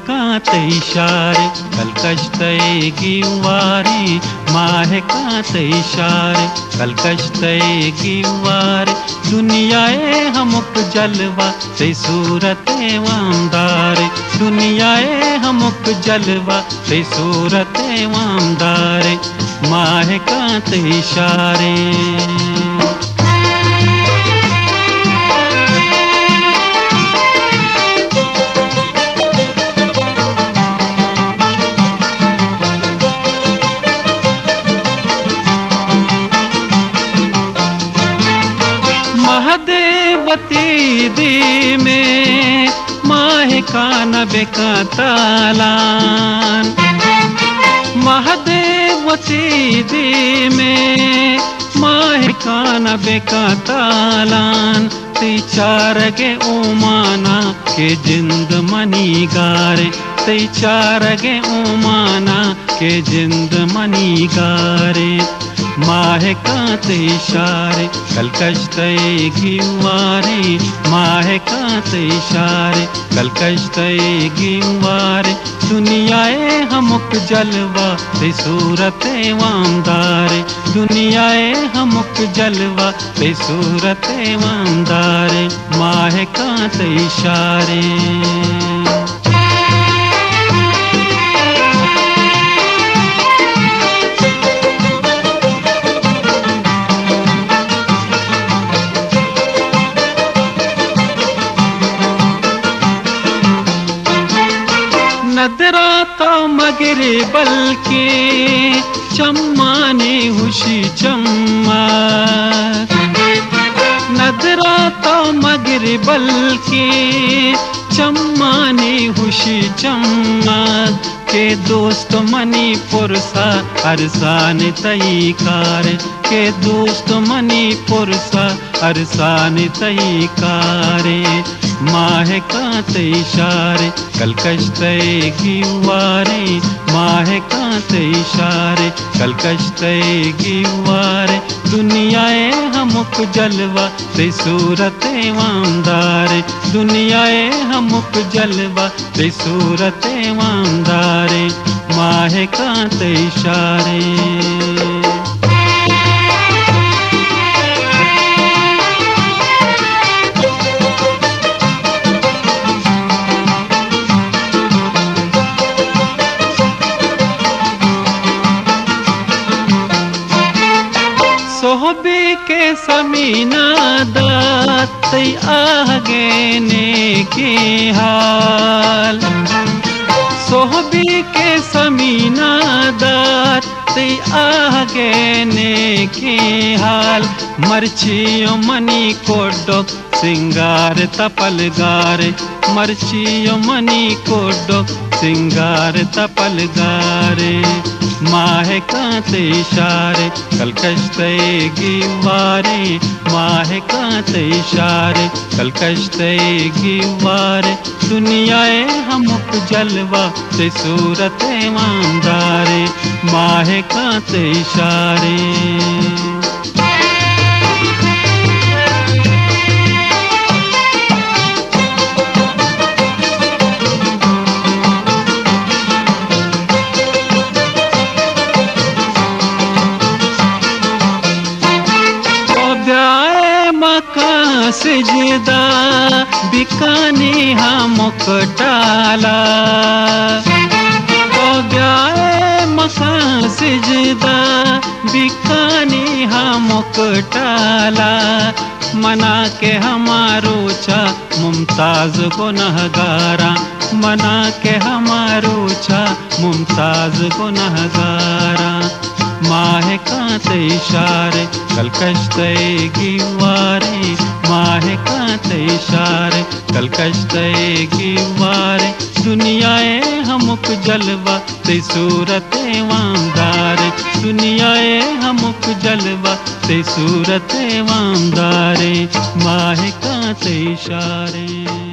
कांत इशारे कलकश्तये गिवारे माहे कांत इशारे कलकश्तये गिवारे दुनियाए हमुक जलवा ते सूरते वामदारे दुनियाए हमुक जलवा ते सूरते वामदारे माहे कांत इशारे। महदेवती दी में माहे कान बेका तालान महदेवती दी में माहे कान बेका तालान ती चार के उमाना के जिंद मनी गारे ती चार के उमाना के जिंद मनी गारे माहे कांत इशारे कलकश्तये गिवारे माहे कांत इशारे कलकश्तये गिवारे दुनियाए हमुक जलवा ते सूरते वामदारे दुनियाए हमुक जलवा ते सूरते वामदारे माहे कांत इशारे। नदरा तो मगरे बल्कि चम्माने हुशी चम्मा नदरा तो मगरे बल्कि चम्माने हुशी चम्मा के दोस्त मनी पुरसा अरसान तई कार के दोस्त मनी पुरसा अरसान तई कारे माहे कांत इशारे कलकश्तये गिवारे माहे कांत इशारे कलकश्तये गिवारे दुनियाए हमुक जलवा ते सूरते वामदारे दुनियाए हमुक जलवा ते सूरते वामदारे माहे कांत इशारे। सोहबी के समीना दात आगे ने के हाल सोहबी के समीना दात आगे ने के हाल मर्चियो मनी कोडो सिंगार तपलगारे मर्चियो मनी कोडो सिंगार तपलगारे माहे कांत इशारे कलकश्तये गिवारे माहे कांत इशारे कलकश्तये गिवारे दुनियाए हमुक जलवा ते सूरते वामदारे माहे कांत इशारे। सिजदा बिकानी हमुक टाला तो गया मकान सिजदा बिकानी हमुक टाला मना के हमारो चा मुमताज गुनहगारा मना के हमारो चा मुमताज गुनहगारा माहे कांत इशारे कलकश्तये गिवारे माहे कांत इशारे कलकश्तये गिवारे दुनियाए हमुक जलवा ते सूरते वामदारे दुनियाए हमुक जलवा ते सूरते वामदारे माहे कांत इशारे।